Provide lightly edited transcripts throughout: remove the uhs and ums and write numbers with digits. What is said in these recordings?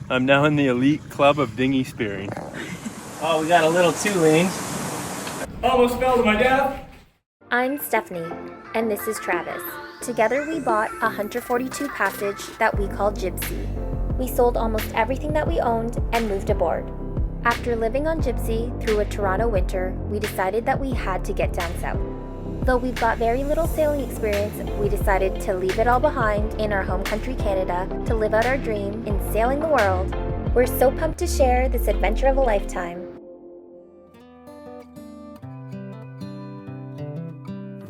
I'm now in the elite club of dinghy spearing. Oh, we got a little too lean. Almost fell to my death. I'm Stephanie, and this is Travis. Together we bought a Hunter 42 Passage that we call Jibsea. We sold almost everything that we owned and moved aboard. After living on Jibsea through a Toronto winter, we decided that we had to get down south. Though we've got very little sailing experience, we decided to leave it all behind in our home country Canada to live out our dream in sailing the world. We're so pumped to share this adventure of a lifetime.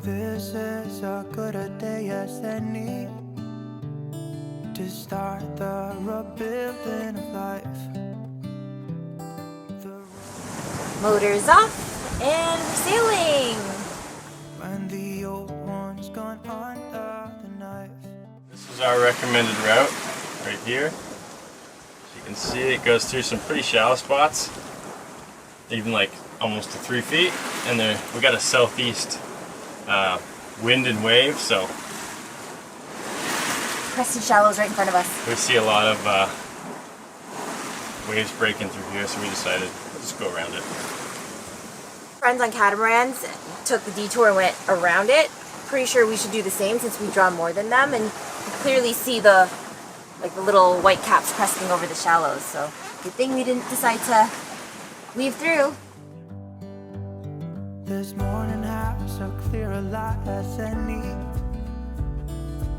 This is a good a day as any to start the rebuilding of life. Motors off and we're sailing! When the old one's gone under the knife. This is our recommended route right here. As you can see, it goes through some pretty shallow spots, even like almost to 3 feet. And there we got a southeast wind and wave, so Crested shallows right in front of us. we see a lot of waves breaking through here, so we decided we'll just go around it. Friends on catamarans took the detour and went around it. Pretty sure we should do the same since we draw more than them, and you clearly see the little white caps cresting over the shallows. So good thing we didn't decide to weave through. This morning has a clearer light as any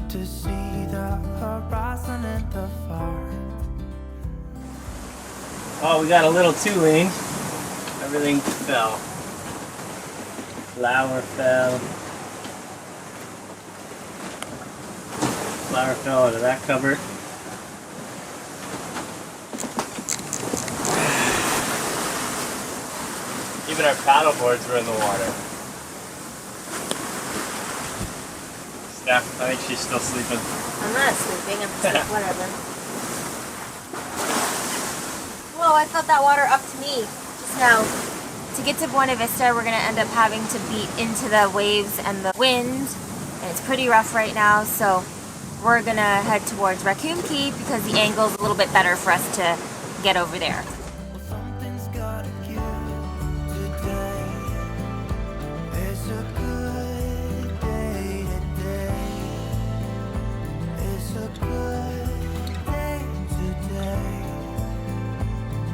to see the horizon in the far. Oh, we got a little too lean. Everything fell. Flower fell. Flower fell out of that cupboard. Even our paddle boards were in the water. Steph, I think she's still sleeping. I'm not sleeping, I'm just whatever. Whoa, I felt that water up to me just now. To get to Buena Vista, we're going to end up having to beat into the waves and the wind, and it's pretty rough right now, so we're going to head towards Raccoon Key because the angle's a little bit better for us to get over there. Something's gotta give today. It's a good day today. It's a good day today.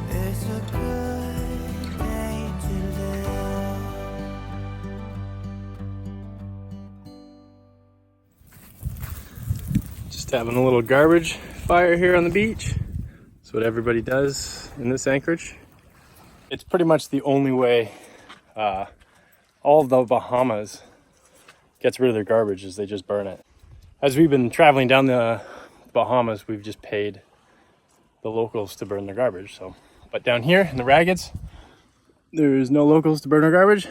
It's a good day to live. Just having a little garbage fire here on the beach. That's what everybody does in this anchorage. It's pretty much the only way all of the Bahamas gets rid of their garbage is they just burn it. As we've been traveling down the Bahamas, we've just paid the locals to burn their garbage. But down here in the Raggeds, there's no locals to burn our garbage,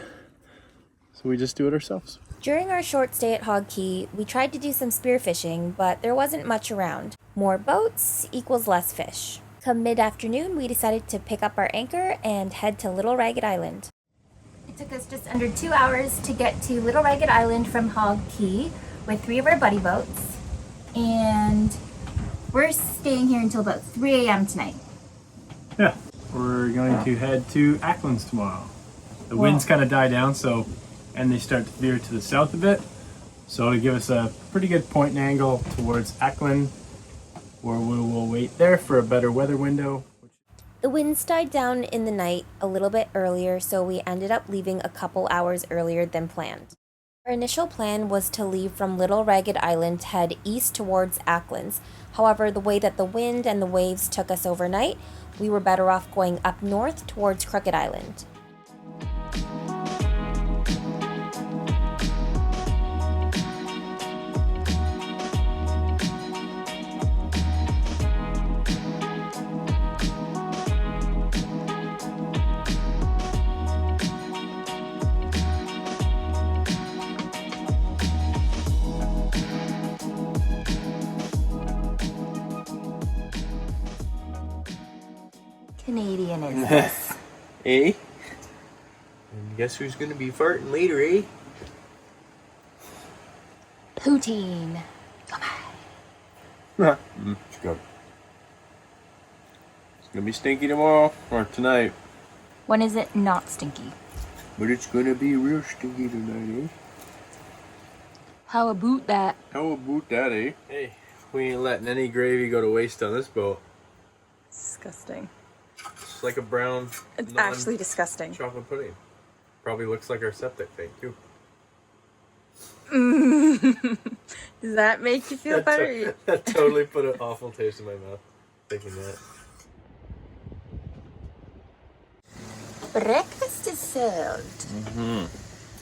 so we just do it ourselves. During our short stay at Hog Key, we tried to do some spearfishing, but there wasn't much around. More boats equals less fish. Come mid-afternoon, we decided to pick up our anchor and head to Little Ragged Island. It took us just under 2 hours to get to Little Ragged Island from Hog Key with 3 of our buddy boats, and we're staying here until about 3 a.m. tonight. Yeah, we're going to head to Acklands tomorrow. The winds kind of die down, and they start to veer to the south a bit, so it'll give us a pretty good point and angle towards Ackland, where we will wait there for a better weather window. The winds died down in the night a little bit earlier, so we ended up leaving a couple hours earlier than planned. Our initial plan was to leave from Little Ragged Island to head east towards Acklands. However, the way that the wind and the waves took us overnight, we were better off going up north towards Crooked Island. Canadian is this? Eh? And guess who's gonna be farting later, eh? Poutine. Come on. It's good. Gonna be stinky tomorrow or tonight. When is it not stinky? But it's gonna be real stinky tonight, eh? How about that? How about that, eh? Hey, we ain't letting any gravy go to waste on this boat. Disgusting. It's like a brown, It's actually disgusting. chocolate pudding. Probably looks like our septic tank too. Does that make you feel better? That totally put an awful taste in my mouth thinking that. Breakfast is served.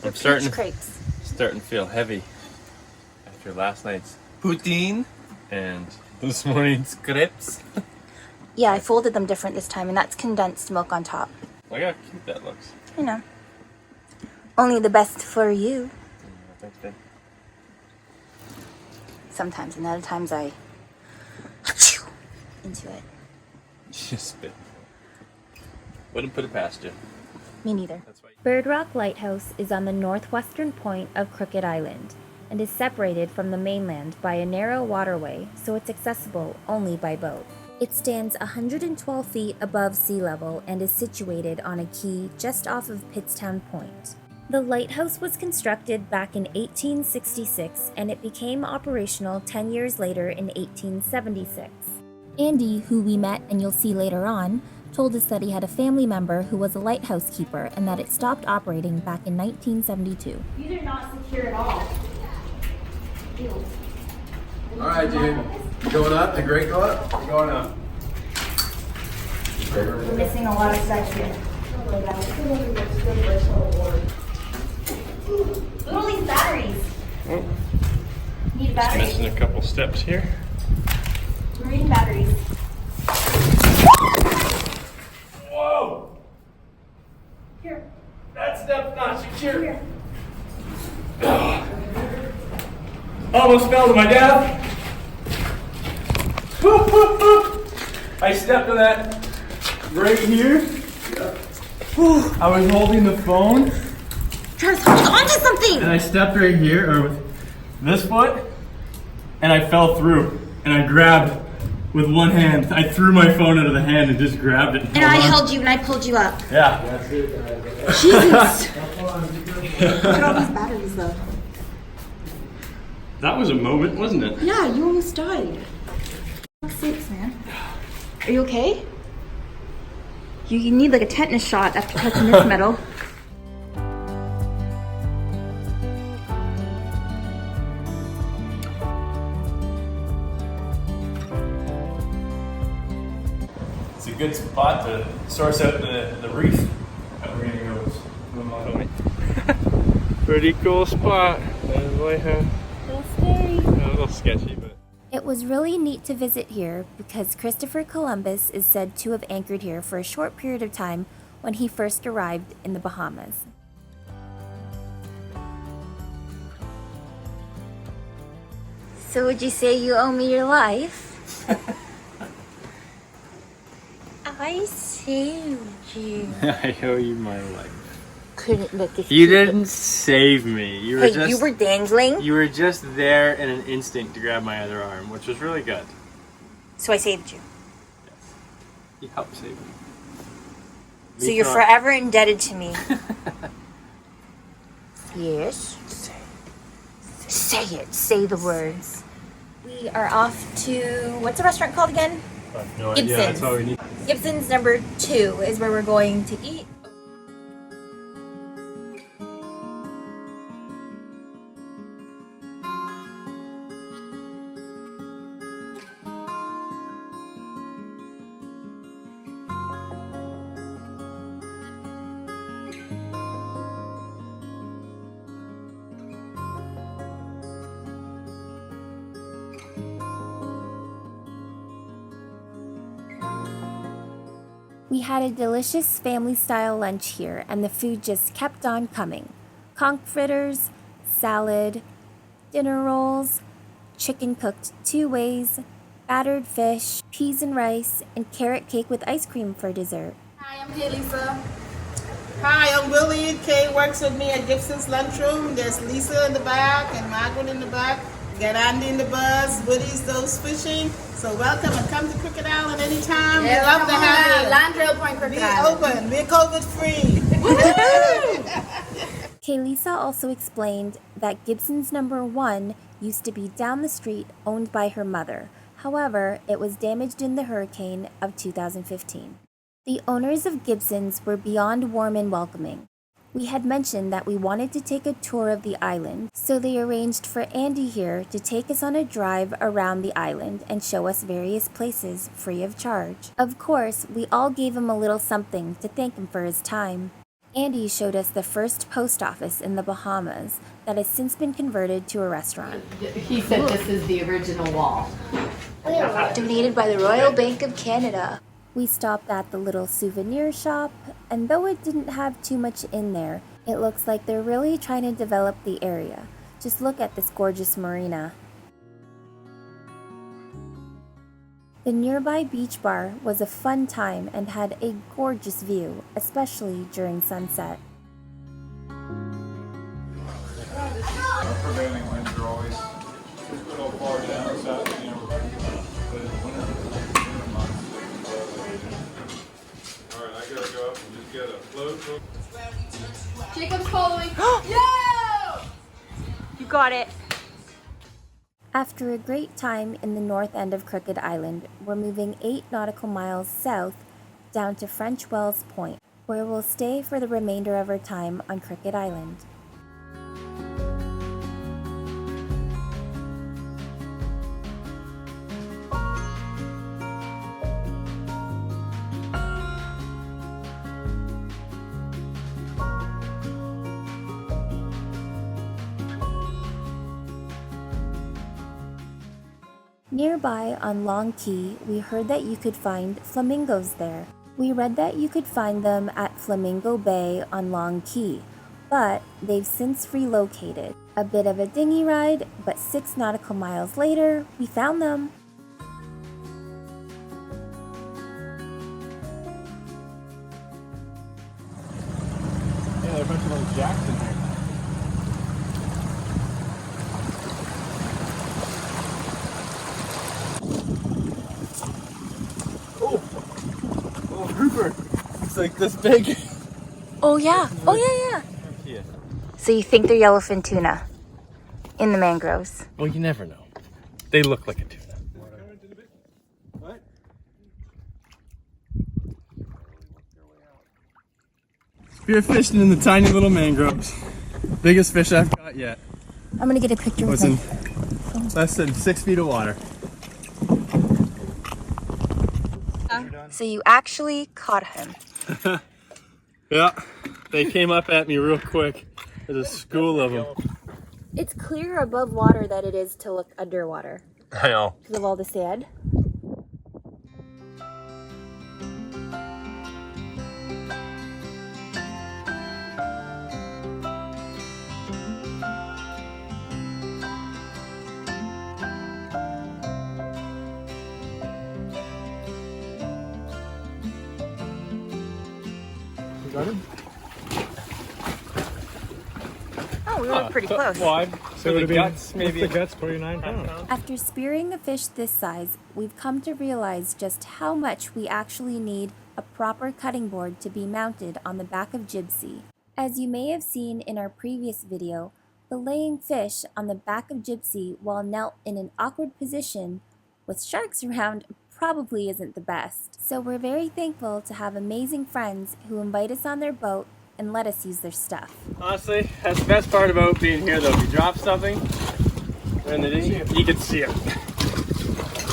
I'm starting Crepes. to feel heavy after last night's poutine and this morning's crepes. Yeah, I folded them different this time, and that's condensed milk on top. Look how cute that looks. I know. Only the best for you. Thanks, babe. Sometimes, and other times I into it. Just spit. Wouldn't put it past you. Me neither. That's why. Bird Rock Lighthouse is on the northwestern point of Crooked Island and is separated from the mainland by a narrow waterway, so it's accessible only by boat. It stands 112 feet above sea level and is situated on a key just off of Pittstown Point. The lighthouse was constructed back in 1866 and it became operational 10 years later in 1876. Andy, who we met and you'll see later on, told us that he had a family member who was a lighthouse keeper and that it stopped operating back in 1972. These are not secure at all. Alright, dude. You going up? The great go up? We're going up. We're missing a lot of stuff here. Look at all these batteries. Need batteries? Missing a couple steps here. Marine batteries. Whoa! Here. That step's not secure. Here. Almost fell to my death. I stepped on that right here. I was holding the phone. Try to hold on to something! And I stepped right here, or with this foot, and I fell through. And I grabbed with one hand. I threw my phone out of the hand and just grabbed it. And I held you and I pulled you up. Yeah. Jesus! Look at all these batteries though. That was a moment, wasn't it? Yeah, you almost died. Sakes, man. Are you okay? You need like a tetanus shot after touching this metal. It's a good spot to source out the reef that we're gonna go swim on. Pretty cool spot. There's the lighthouse. A little scary. A little sketchy, but. It was really neat to visit here because Christopher Columbus is said to have anchored here for a short period of time when he first arrived in the Bahamas. So would you say you owe me your life? I saved you. I owe you my life. Couldn't look at You didn't save me. You were Hey, just you were dangling, you were just there in an instinct to grab my other arm, which was really good. so I saved you. You helped save me. So you're forever indebted to me. Yes? Say it. Say the words. We are off to, what's the restaurant called again? No idea. That's all we need. Gibson's number 2 is where we're going to eat. We had a delicious family-style lunch here, and the food just kept on coming. Conch fritters, salad, dinner rolls, chicken cooked 2 ways, battered fish, peas and rice, and carrot cake with ice cream for dessert. Hi, I'm Lisa. Hi, I'm Willie. Kay works with me at Gibson's Lunchroom. There's Lisa in the back and Margaret in the back. Got Andy in the bus. Woody's those fishing. So welcome and come to Crooked Island anytime. Yeah, We'd love to have Landrail Point Be Crooked Island. open. We're COVID free. Kaylisa also explained that Gibson's number 1 used to be down the street, owned by her mother. However, it was damaged in the hurricane of 2015. The owners of Gibson's were beyond warm and welcoming. We had mentioned that we wanted to take a tour of the island, so they arranged for Andy here to take us on a drive around the island and show us various places free of charge. Of course, we all gave him a little something to thank him for his time. Andy showed us the first post office in the Bahamas that has since been converted to a restaurant. He said this is the original wall. Donated by the Royal Bank of Canada. We stopped at the little souvenir shop, and though it didn't have too much in there, it looks like they're really trying to develop the area. Just look at this gorgeous marina. The nearby beach bar was a fun time and had a gorgeous view, especially during sunset. Our prevailing winds are always just a little far down south, you know. But winter months, all right, I gotta go up and just get a float. Jacob's calling. You got it. After a great time in the north end of Crooked Island, we're moving 8 nautical miles south down to French Wells Point, where we'll stay for the remainder of our time on Crooked Island. Nearby on Long Key, we heard that you could find flamingos there. We read that you could find them at Flamingo Bay on Long Key, but they've since relocated. A bit of a dinghy ride, but 6 nautical miles later, we found them. Yeah, there are a bunch of little jacks in here. Oh, grouper. It's like this big. Oh yeah. So you think they're yellowfin tuna in the mangroves? Well, you never know. They look like a tuna. What? Spear fishing in the tiny little mangroves. Biggest fish I've caught yet. I'm gonna get a picture with Was in him. less than 6 feet of water. So you actually caught him. Yeah, they came up at me real quick. There's a school of them. It's clearer above water than it is to look underwater I know. because of all the sand. You got him? Oh, we were pretty close. Wide. So the guts, maybe. The guts, 49 pounds. After spearing a fish this size, we've come to realize just how much we actually need a proper cutting board to be mounted on the back of Jibsea. As you may have seen in our previous video, the laying fish on the back of Jibsea while knelt in an awkward position with sharks around probably isn't the best. So we're very thankful to have amazing friends who invite us on their boat and let us use their stuff. Honestly, that's the best part about being here though. If you drop something in the dinghy, you can see it.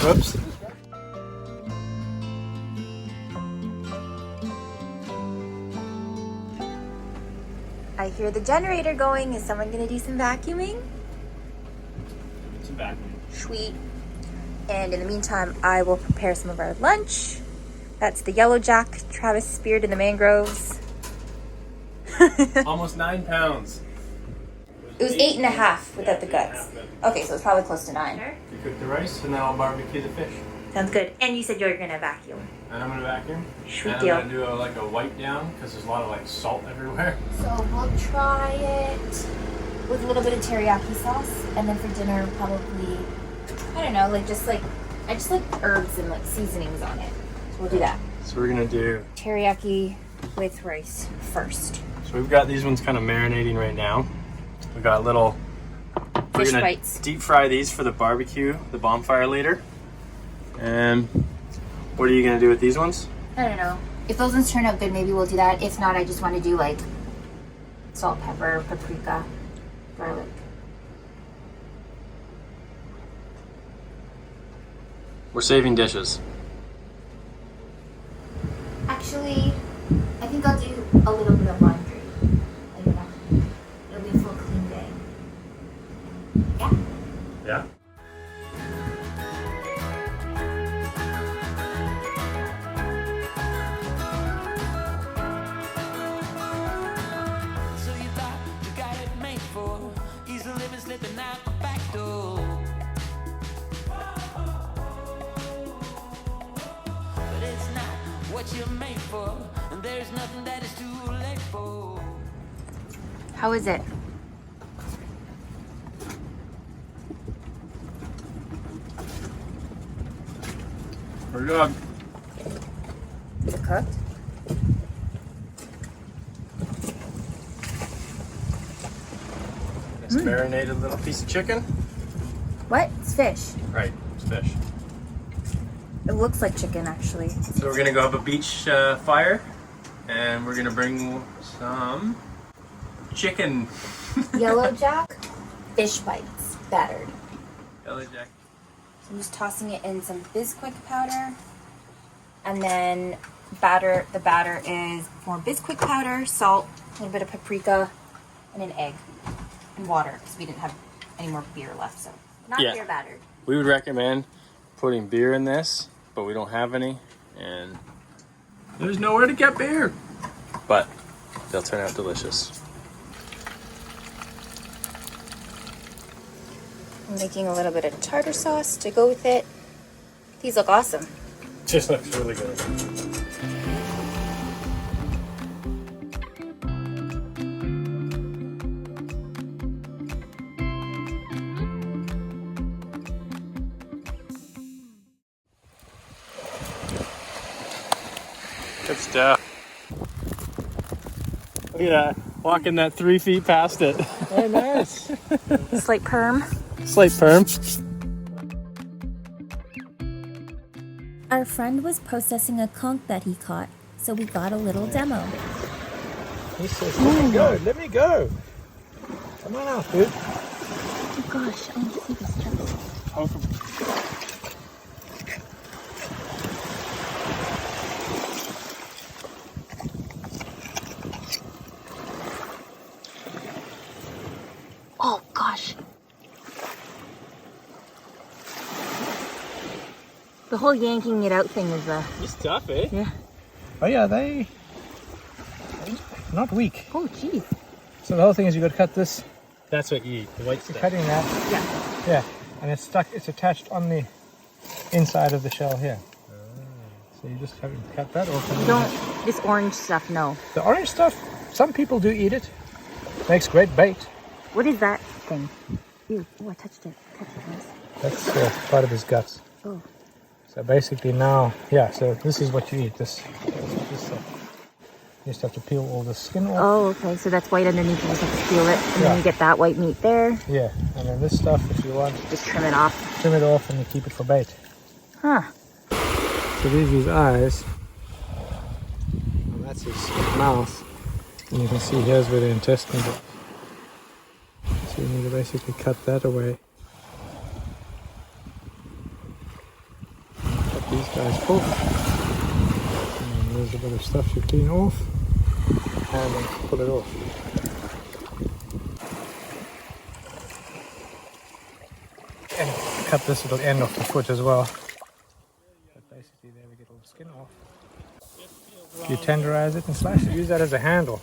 Whoops. I hear the generator going. Is someone gonna do some vacuuming? It's back. Sweet. And in the meantime, I will prepare some of our lunch. That's the yellow jack Travis speared in the mangroves. Almost 9 pounds. It was 8.5 without the guts. Okay, so it's probably close to 9. You cook the rice and then I'll barbecue the fish. Sounds good. And you said you were gonna vacuum. And I'm gonna vacuum. Sweet and deal. I'm gonna do like a wipe down because there's a lot of salt everywhere. So we'll try it with a little bit of teriyaki sauce, and then for dinner probably, I don't know, I just like herbs and seasonings on it. So we'll do that. So we're gonna do teriyaki with rice first. So we've got these ones kind of marinating right now. We've got little we're Fish gonna bites. deep fry these for the barbecue, the bonfire later. And what are you gonna do with these ones? I don't know. If those ones turn out good, maybe we'll do that. If not, I just want to do like salt, pepper, paprika, garlic. We're saving dishes. Actually, I think I'll do a little bit of laundry. Like that. It'll be a full clean day. Yeah. Yeah. So you thought you got it made for easy living, slipping out the back door. But it's not what you're made for, and there's nothing that is too late for. How is it? Pretty good. Is it cooked? This marinated little piece of chicken. What? It's fish. Right, it's fish. It looks like chicken, actually. So we're gonna go have a beach fire, and we're gonna bring some chicken. Yellow jack, fish bites, battered. Yellow jack. So I'm just tossing it in some Bisquick powder, and then batter. The batter is more Bisquick powder, salt, a little bit of paprika, and an egg, and water because we didn't have any more beer left. So not Yeah. beer battered. We would recommend putting beer in this, but we don't have any, and there's nowhere to get beer. But they'll turn out delicious. I'm making a little bit of tartar sauce to go with it. These look awesome. Just looks really good. Good stuff. Look at that. Walking that 3 feet past it. Oh, nice. Slight perm. Slight perm. Our friend was processing a conch that he caught, so we got a little demo. He says, let me go, let me go. Come on out, dude. Oh gosh, I want to see this, Travis. Oh gosh. The whole yanking it out thing is It's tough, eh? yeah. Oh yeah, they not weak. Oh jeez. So the whole thing is you got to cut this, That's what you eat, the white you're stuff. cutting that. Yeah. Yeah, and it's stuck, it's attached on the inside of the shell here. So you just have to cut that off. and then Don't this orange stuff, no. The orange stuff, some people do eat it. Makes great bait. What is that thing? Ew, oh I touched it. Touched it nice. That's part of his guts. Oh. So basically now, yeah, so this is what you eat. This stuff. You just have to peel all the skin off. Oh, okay. So that's white underneath. You just have to peel it, and Yeah. then you get that white meat there. Yeah, and then this stuff, if you want, Just trim it off. trim it off and you keep it for bait. Huh. So these are his eyes, and that's his mouth, and you can see here's where the intestines are. So you need to basically cut that away. Cut these guys off, and then there's a bit of stuff you clean off, and then pull it off. And cut this little end off the foot as well. But basically there we get all the skin off. You tenderize it and slice it. Use that as a handle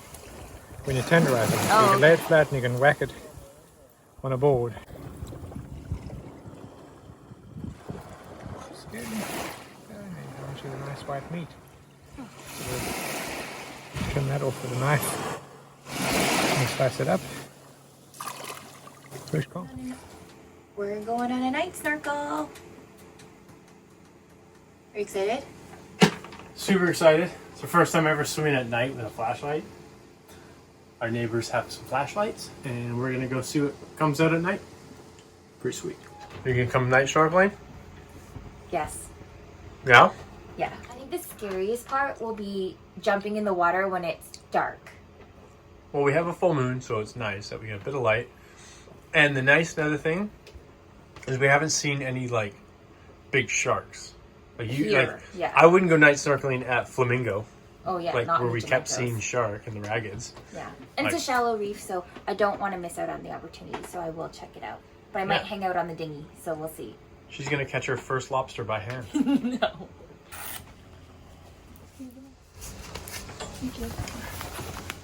when you tenderize it. So you can lay it flat and you can whack it on a board. Skin. And then you want you the nice white meat. So we'll trim that off with a knife and slice it up. Fresh conch. We're going on a night snorkel. Are you excited? Super excited. It's the first time ever swimming at night with a flashlight. Our neighbors have some flashlights, and we're gonna go see what comes out at night. Pretty sweet. Are you gonna come night snorkeling? Yes. Yeah? Yeah. I think the scariest part will be jumping in the water when it's dark. Well, we have a full moon, so it's nice that we get a bit of light. And the nice other thing is we haven't seen any like big sharks. Like Here, yeah. I wouldn't go night snorkeling at Flamingo. Oh yeah, Like not where in we the kept Jumentos. seeing shark in the Raggeds. Yeah, and it's a shallow reef, so I don't want to miss out on the opportunity. So I will check it out. But I might hang out on the dinghy, so we'll see. She's gonna catch her first lobster by hand. No.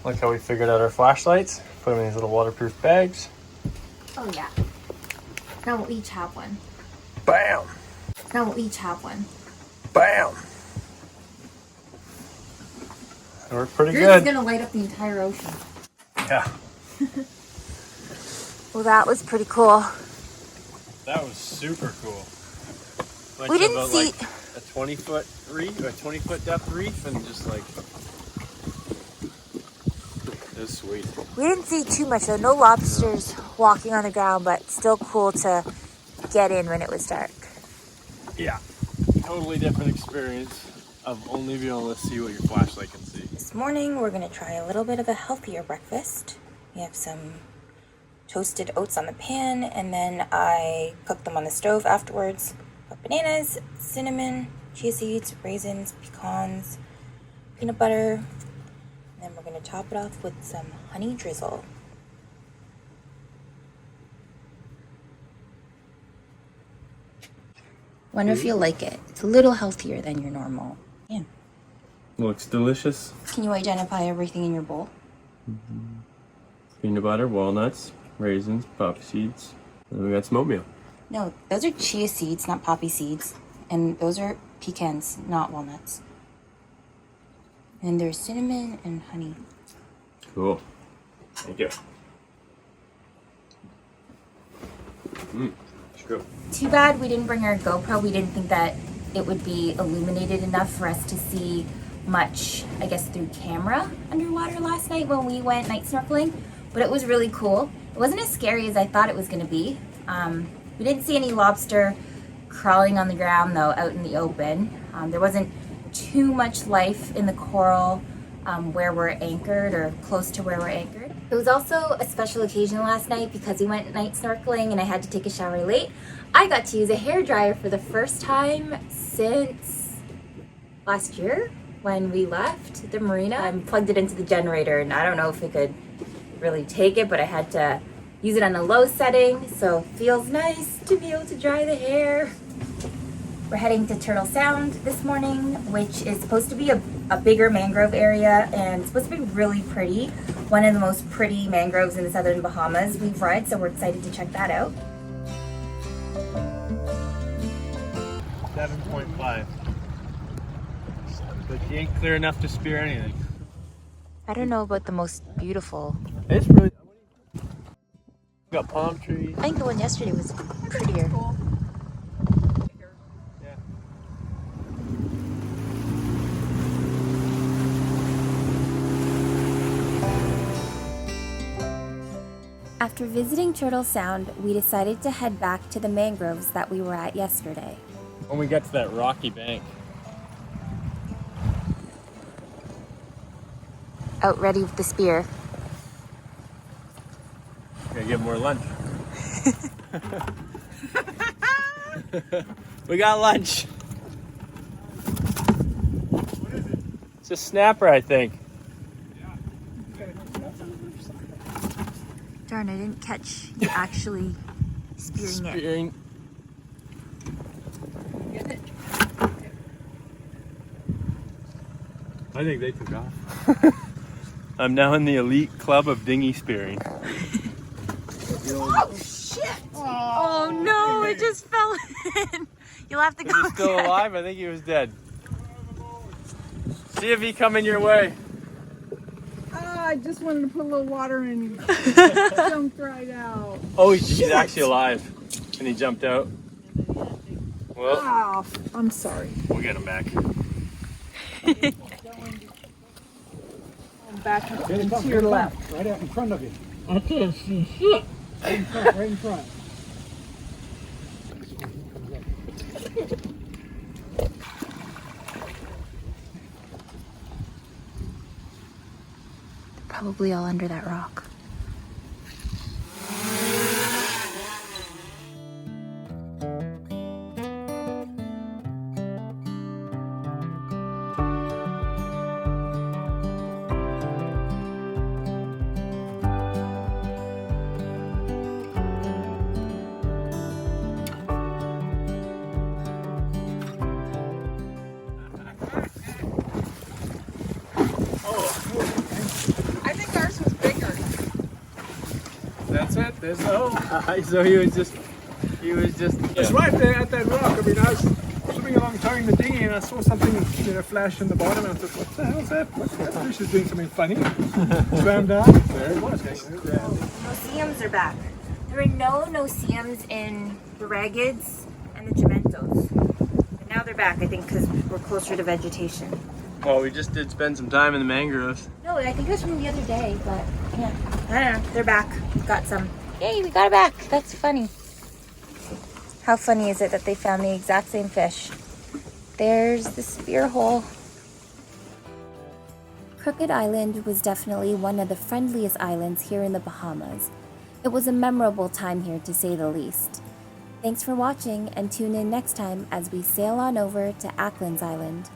Look how we figured out our flashlights. Put them in these little waterproof bags. Oh yeah. Now we'll each have one. Bam! Now we'll each have one. Bam! We're pretty Yours is good. gonna light up the entire ocean. Yeah. Well, that was pretty cool. That was super cool. We didn't see like a 20-foot reef, or a 20-foot depth reef, and just like it was sweet. we didn't see too much though. No lobsters walking on the ground, but still cool to get in when it was dark. Yeah. Totally different experience of only being able to see what your flashlight can see. This morning we're gonna try a little bit of a healthier breakfast. We have some toasted oats on the pan, and then I cooked them on the stove afterwards. Got bananas, cinnamon, chia seeds, raisins, pecans, peanut butter, and then we're gonna top it off with some honey drizzle. Wonder if you'll like it. It's a little healthier than your normal. Yeah. Looks delicious. Can you identify everything in your bowl? Peanut butter, walnuts, raisins, poppy seeds, and we got some oatmeal. No, those are chia seeds, not poppy seeds. And those are pecans, not walnuts. And there's cinnamon and honey. Cool. Thank you. It's good. Too bad we didn't bring our GoPro. We didn't think that it would be illuminated enough for us to see much, I guess, through camera underwater last night when we went night snorkeling. But it was really cool. It wasn't as scary as I thought it was going to be. We didn't see any lobster crawling on the ground, though, out in the open. There wasn't too much life in the coral where we're anchored or close to where we're anchored. It was also a special occasion last night because we went night snorkeling and I had to take a shower late. I got to use a hairdryer for the first time since last year when we left the marina. I plugged it into the generator and I don't know if it could really take it, but I had to use it on a low setting, so it feels nice to be able to dry the hair. We're heading to Turtle Sound this morning, which is supposed to be a bigger mangrove area and it's supposed to be really pretty. One of the most pretty mangroves in the southern Bahamas we've read, so we're excited to check that out. 7.5. But you ain't clear enough to spear anything. I don't know about the most beautiful. It's really. We got palm trees. I think the one yesterday was prettier. Yeah. After visiting Turtle Sound, we decided to head back to the mangroves that we were at yesterday. When we get to that rocky bank. Out ready with the spear. Gotta get more lunch. We got lunch. What is it? It's a snapper, I think. Darn, I didn't catch you actually spearing it. I think they took off. I'm now in the elite club of dinghy spearing. Oh shit! Oh no, it just fell in. You'll have to go. Is he still alive? I think he was dead. See if he coming your way. I just wanted to put a little water in. Jumped right out. Oh, he's actually alive. And he jumped out. Well, Oh, I'm sorry. we'll get him back. Back to your left. Right out in front of you. I can't see shit. Right in front, right in front. Probably all under that rock. I think ours was bigger. That's it. There's the hole. So he was just. It's right there at that rock. I mean, I was swimming along towing the dinghy and I saw something, flash in the bottom. And I thought, what the hell's that? What's that fish is doing something funny? Swam down. There it was. Noceums are back. There were no noceums in the Raggeds and the Jumentos. But now they're back, I think, because we're closer to vegetation. Well, we just did spend some time in the mangroves. No, I think it was from the other day, but yeah. I don't know. They're back. We got some. Yay, we got it back. That's funny. How funny is it that they found the exact same fish? There's the spear hole. Crooked Island was definitely one of the friendliest islands here in the Bahamas. It was a memorable time here, to say the least. Thanks for watching, and tune in next time as we sail on over to Ackland's Island.